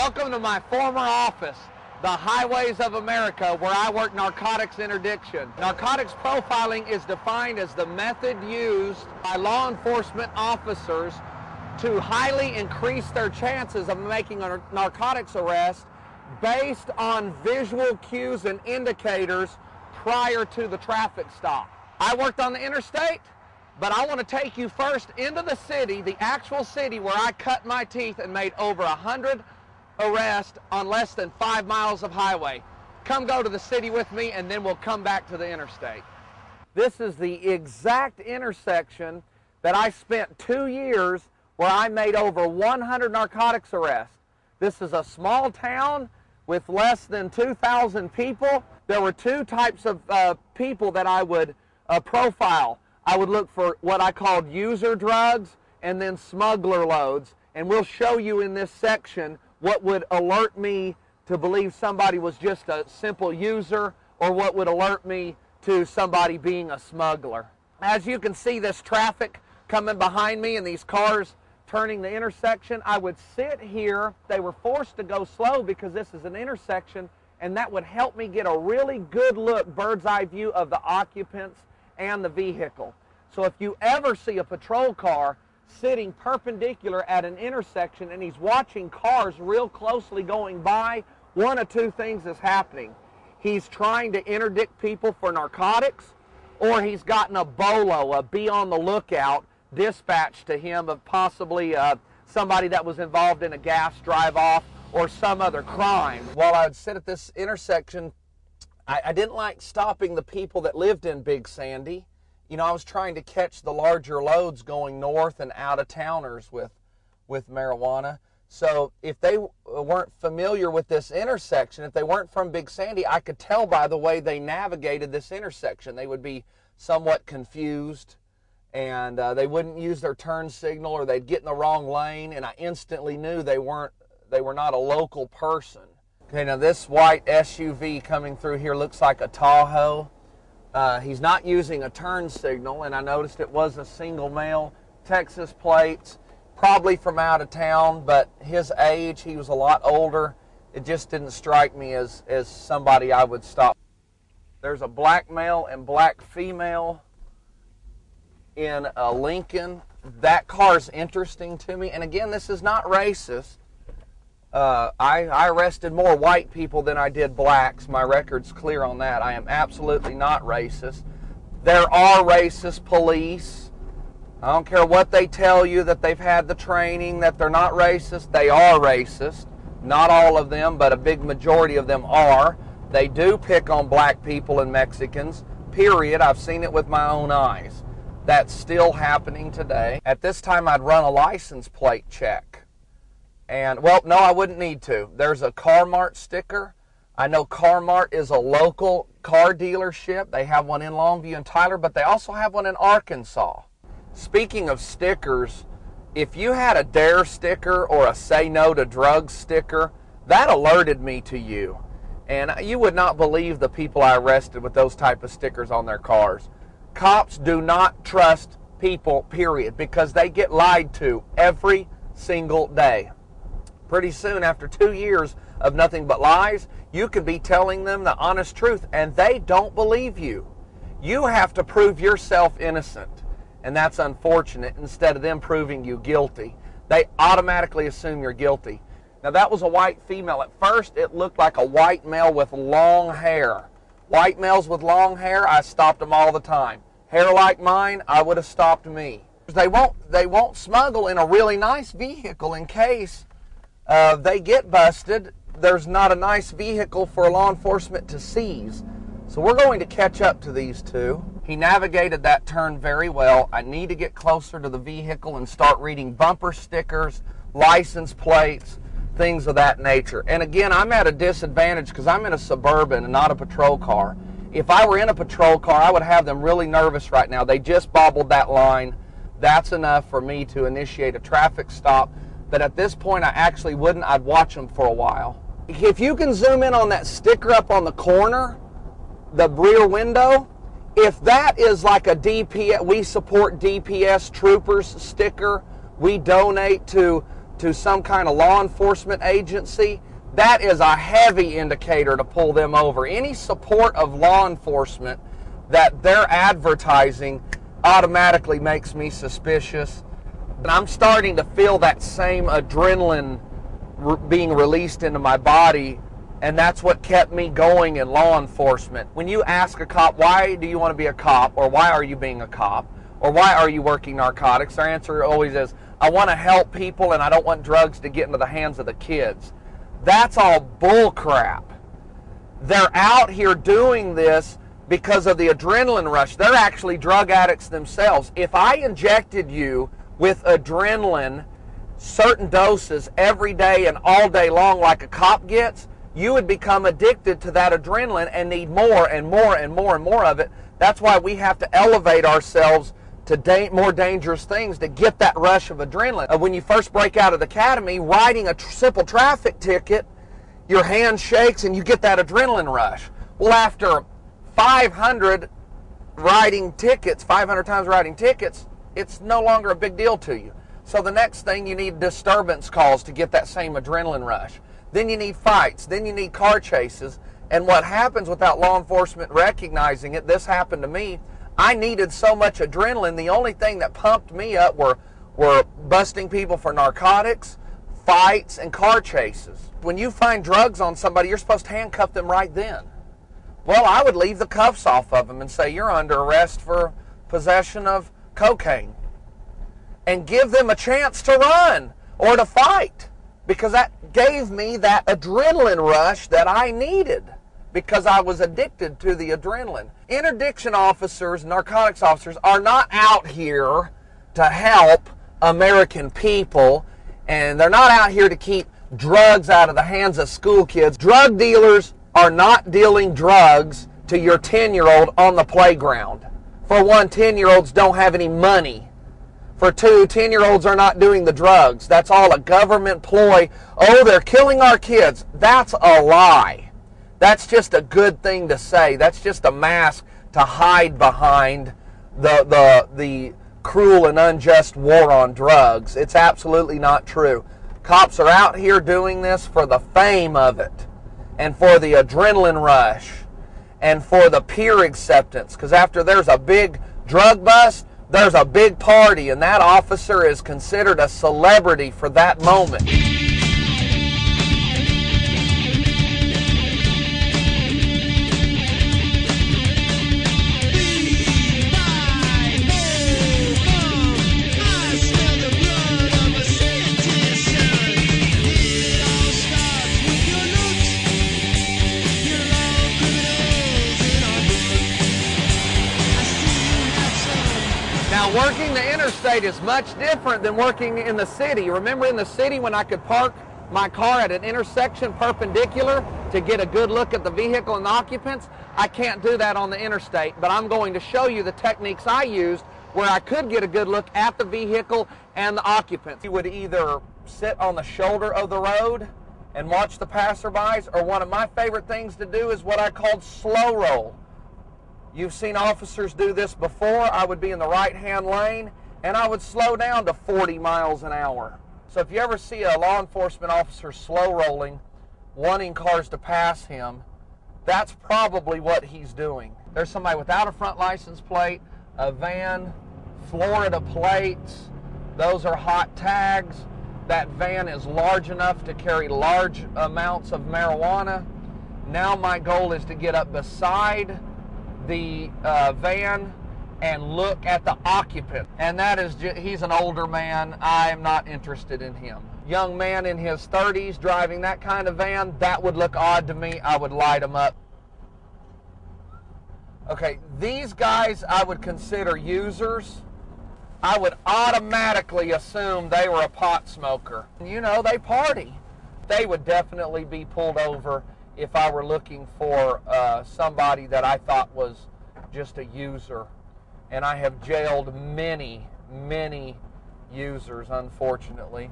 Welcome to my former office, the Highways of America, where I work narcotics interdiction. Narcotics profiling is defined as the method used by law enforcement officers to highly increase their chances of making a narcotics arrest based on visual cues and indicators prior to the traffic stop. I worked on the interstate, but I want to take you first into the city, the actual city where I cut my teeth and made over 100 arrests on less than 5 miles of highway. Come go to the city with me and then we'll come back to the interstate. This is the exact intersection that I spent 2 years where I made over 100 narcotics arrests. This is a small town with less than 2,000 people. There were two types of people that I would profile. I would look for what I called user drugs and then smuggler loads. And we'll show you in this section what would alert me to believe somebody was just a simple user or what would alert me to somebody being a smuggler. As you can see, this traffic coming behind me and these cars turning the intersection, I would sit here. They were forced to go slow because this is an intersection, and that would help me get a really good look, bird's eye view of the occupants and the vehicle. So if you ever see a patrol car sitting perpendicular at an intersection and he's watching cars real closely going by, one of two things is happening. He's trying to interdict people for narcotics, or he's gotten a BOLO, a be on the lookout, dispatched to him of possibly somebody that was involved in a gas drive-off or some other crime. While I would sit at this intersection, I didn't like stopping the people that lived in Big Sandy. You know, I was trying to catch the larger loads going north and out of towners with marijuana. So if they weren't familiar with this intersection, if they weren't from Big Sandy, I could tell by the way they navigated this intersection. They would be somewhat confused, and they wouldn't use their turn signal, or they'd get in the wrong lane, and I instantly knew they were not a local person. Okay, now this white SUV coming through here looks like a Tahoe. He's not using a turn signal, and I noticed it was a single male, Texas plates, probably from out of town, but his age, he was a lot older. It just didn't strike me as somebody I would stop. There's a black male and black female in a Lincoln. That car's interesting to me, and again, this is not racist. I arrested more white people than I did blacks. My record's clear on that. I am absolutely not racist. There are racist police. I don't care what they tell you, that they've had the training, that they're not racist. They are racist. Not all of them, but a big majority of them are. They do pick on black people and Mexicans, period. I've seen it with my own eyes. That's still happening today. At this time, I'd run a license plate check. And, well, no, I wouldn't need to. There's a Car-Mart sticker. I know Car-Mart is a local car dealership. They have one in Longview and Tyler, but they also have one in Arkansas. Speaking of stickers, if you had a DARE sticker or a Say No to Drugs sticker, that alerted me to you. And you would not believe the people I arrested with those type of stickers on their cars. Cops do not trust people, period, because they get lied to every single day. Pretty soon, after 2 years of nothing but lies, you could be telling them the honest truth, and they don't believe you. You have to prove yourself innocent, and that's unfortunate, instead of them proving you guilty. They automatically assume you're guilty. Now, that was a white female. At first, it looked like a white male with long hair. White males with long hair, I stopped them all the time. Hair like mine, I would have stopped me. They won't smuggle in a really nice vehicle in case they get busted. There's not a nice vehicle for law enforcement to seize. So we're going to catch up to these two. He navigated that turn very well. I need to get closer to the vehicle and start reading bumper stickers, license plates, things of that nature. And again, I'm at a disadvantage because I'm in a Suburban and not a patrol car. If I were in a patrol car, I would have them really nervous right now. They just bobbled that line. That's enough for me to initiate a traffic stop. But at this point, I actually wouldn't. I'd watch them for a while. If you can zoom in on that sticker up on the corner, the rear window, if that is like a DPS, we support DPS troopers sticker, we donate to to some kind of law enforcement agency, that is a heavy indicator to pull them over. Any support of law enforcement that they're advertising automatically makes me suspicious. And I'm starting to feel that same adrenaline being released into my body, and that's what kept me going in law enforcement. When you ask a cop, why do you want to be a cop, or why are you being a cop, or why are you working narcotics, their answer always is, I want to help people and I don't want drugs to get into the hands of the kids. That's all bull crap. They're out here doing this because of the adrenaline rush. They're actually drug addicts themselves. If I injected you with adrenaline, certain doses every day and all day long like a cop gets, you would become addicted to that adrenaline and need more and more and more and more of it. That's why we have to elevate ourselves to more dangerous things to get that rush of adrenaline. When you first break out of the academy, writing a simple traffic ticket, your hand shakes and you get that adrenaline rush. Well, after 500 times writing tickets, it's no longer a big deal to you. So the next thing, you need disturbance calls to get that same adrenaline rush. Then you need fights. Then you need car chases. And what happens without law enforcement recognizing it, this happened to me, I needed so much adrenaline, the only thing that pumped me up were busting people for narcotics, fights, and car chases. When you find drugs on somebody, you're supposed to handcuff them right then. Well, I would leave the cuffs off of them and say, you're under arrest for possession of cocaine. And give them a chance to run or to fight, because that gave me that adrenaline rush that I needed, because I was addicted to the adrenaline. Interdiction officers, narcotics officers, are not out here to help American people, and they're not out here to keep drugs out of the hands of school kids. Drug dealers are not dealing drugs to your 10-year-old on the playground. For one, 10-year-olds don't have any money. For two, 10-year-olds are not doing the drugs. That's all a government ploy. Oh, they're killing our kids. That's a lie. That's just a good thing to say. That's just a mask to hide behind the cruel and unjust war on drugs. It's absolutely not true. Cops are out here doing this for the fame of it, and for the adrenaline rush, and for the peer acceptance. Because after there's a big drug bust, there's a big party, and that officer is considered a celebrity for that moment. Now, working the interstate is much different than working in the city. Remember, in the city, when I could park my car at an intersection perpendicular to get a good look at the vehicle and the occupants, I can't do that on the interstate. But I'm going to show you the techniques I used where I could get a good look at the vehicle and the occupants. You would either sit on the shoulder of the road and watch the passerbys, or one of my favorite things to do is what I called slow roll. You've seen officers do this before. I would be in the right-hand lane, and I would slow down to 40 miles an hour. So if you ever see a law enforcement officer slow rolling, wanting cars to pass him, that's probably what he's doing. There's somebody without a front license plate, a van, Florida plates. Those are hot tags. That van is large enough to carry large amounts of marijuana. Now my goal is to get up beside the van and look at the occupant, and that is he's an older man. I am not interested in him. Young man in his 30s driving that kind of van, that would look odd to me. I would light him up. Okay, these guys I would consider users. I would automatically assume they were a pot smoker. You know, they party. They would definitely be pulled over if I were looking for somebody that I thought was just a user. And I have jailed many, many users, unfortunately.